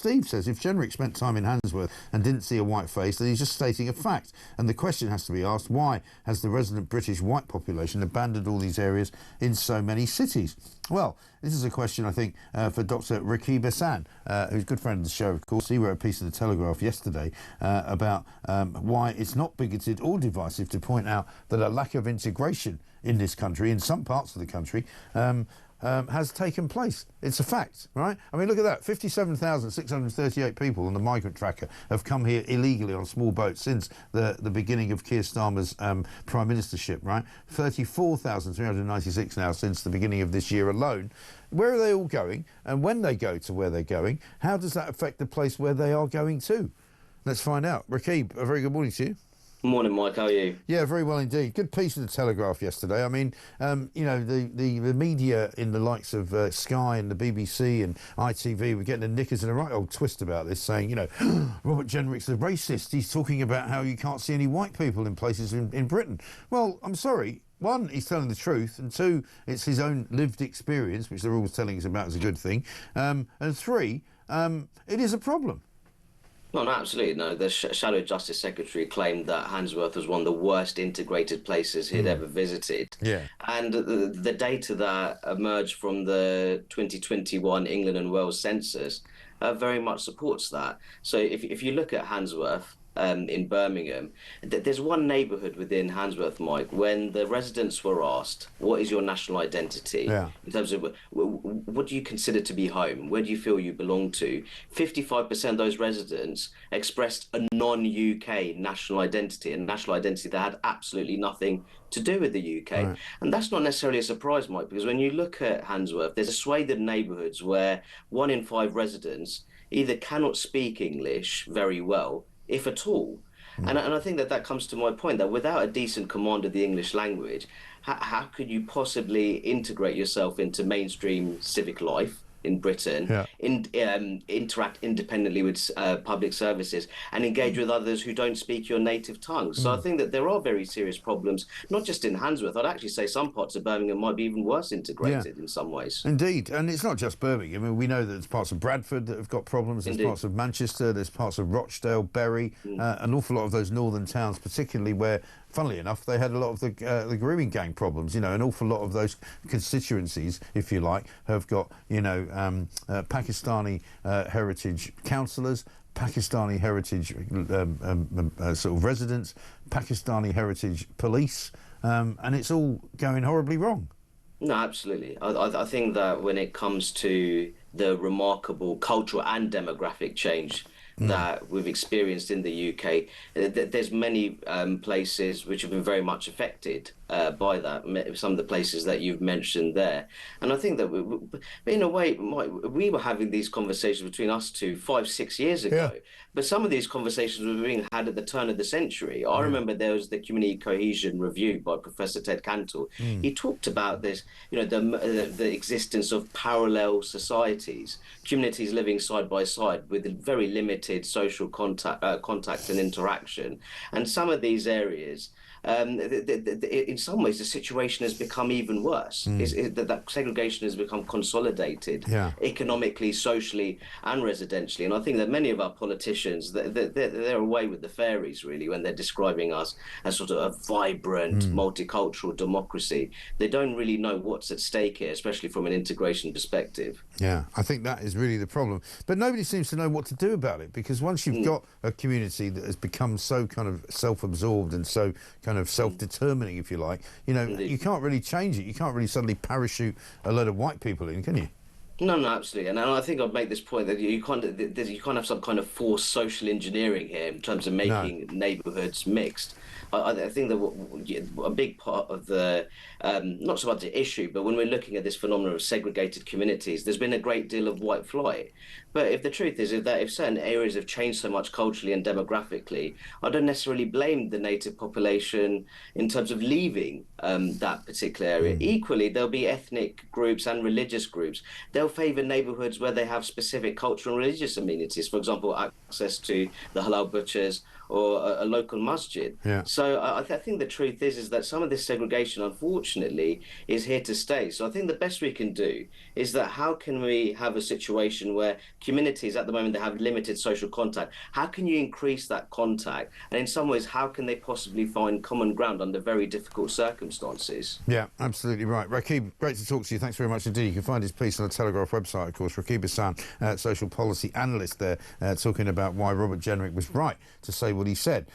Steve says if Jenrick spent time in Handsworth and didn't see a white face, then he's just stating a fact. And the question has to be asked, why has the resident British white population abandoned all these areas in so many cities? Well, this is a question, I think, for Dr. Rakib Ehsan, who's a good friend of the show, of course. He wrote a piece in the Telegraph yesterday about why it's not bigoted or divisive to point out that a lack of integration in this country, in some parts of the country, has taken place. It's a fact, right? I mean, look at that. 57,638 people on the migrant tracker have come here illegally on small boats since the beginning of Keir Starmer's prime ministership, right? 34,396 now since the beginning of this year alone. Where are they all going? And when they go to where they're going, how does that affect the place where they are going to? Let's find out. Rakib, a very good morning to you. Morning, Mike. How are you? Yeah, very well indeed. Good piece in the Telegraph yesterday. I mean, you know, the media in the likes of Sky and the BBC and ITV were getting the knickers in a right old twist about this, saying, you know, Robert Jenrick's a racist. He's talking about how you can't see any white people in places in Britain. Well, I'm sorry. One, he's telling the truth, and two, it's his own lived experience, which they're always telling us about as a good thing. And three, it is a problem. No, absolutely no. The Shadow Justice Secretary claimed that Handsworth was one of the worst integrated places he'd ever visited. Yeah. And the data that emerged from the 2021 England and Wales census very much supports that. So if you look at Handsworth, in Birmingham, there's one neighbourhood within Handsworth, Mike, when the residents were asked, what is your national identity? Yeah. In terms of what do you consider to be home? Where do you feel you belong to? 55% of those residents expressed a non-UK national identity, a national identity that had absolutely nothing to do with the UK. Right. And that's not necessarily a surprise, Mike, because when you look at Handsworth, there's a swathe of neighbourhoods where 1 in 5 residents either cannot speak English very well, if at all. And I think that comes to my point, that without a decent command of the English language, how could you possibly integrate yourself into mainstream civic life in Britain, interact independently with public services and engage with others who don't speak your native tongue? So I think that there are very serious problems, not just in Handsworth. I'd actually say some parts of Birmingham might be even worse integrated in some ways. Indeed, and it's not just Birmingham. I mean, we know that there's parts of Bradford that have got problems, there's parts of Manchester, there's parts of Rochdale, Bury, an awful lot of those northern towns, particularly where, funnily enough, they had a lot of the grooming gang problems. You know, an awful lot of those constituencies, if you like, have got, you know, Pakistani heritage councillors, Pakistani heritage sort of residents, Pakistani heritage police, and it's all going horribly wrong. No, absolutely. I think that when it comes to the remarkable cultural and demographic change that we've experienced in the UK, there's many places which have been very much affected by that, some of the places that you've mentioned there. And I think that in a way, we were having these conversations between us two 5-6 years ago, but some of these conversations were being had at the turn of the century. I remember there was the Community Cohesion Review by Professor Ted Cantle. He talked about this, you know, the existence of parallel societies, communities living side by side with very limited social contact and interaction. And some of these areas, in some ways, the situation has become even worse. That segregation has become consolidated economically, socially, and residentially. And I think that many of our politicians, they're away with the fairies, really, when they're describing us as sort of a vibrant, multicultural democracy. They don't really know what's at stake here, especially from an integration perspective. Yeah, I think that is really the problem. But nobody seems to know what to do about it, because once you've got a community that has become so kind of self-absorbed and so kind of self-determining, if you like, you know, you can't really change it. You can't really suddenly parachute a load of white people in, can you? No, absolutely. And I think I'd make this point that you can't have some kind of forced social engineering here in terms of making neighbourhoods mixed. I think that a big part of the, not so much the issue, but when we're looking at this phenomenon of segregated communities, there's been a great deal of white flight. But if the truth is that if certain areas have changed so much culturally and demographically, I don't necessarily blame the native population in terms of leaving that particular area. Equally, there'll be ethnic groups and religious groups. They'll favour neighbourhoods where they have specific cultural and religious amenities, for example, access to the halal butchers or a local masjid. So So I think the truth is that some of this segregation, unfortunately, is here to stay. So I think the best we can do is that how can we have a situation where communities at the moment they have limited social contact? How can you increase that contact? And in some ways, how can they possibly find common ground under very difficult circumstances? Yeah, absolutely right. Rakib, great to talk to you. Thanks very much indeed. You can find his piece on the Telegraph website, of course. Rakib Ehsan, social policy analyst there, talking about why Robert Jenrick was right to say what he said.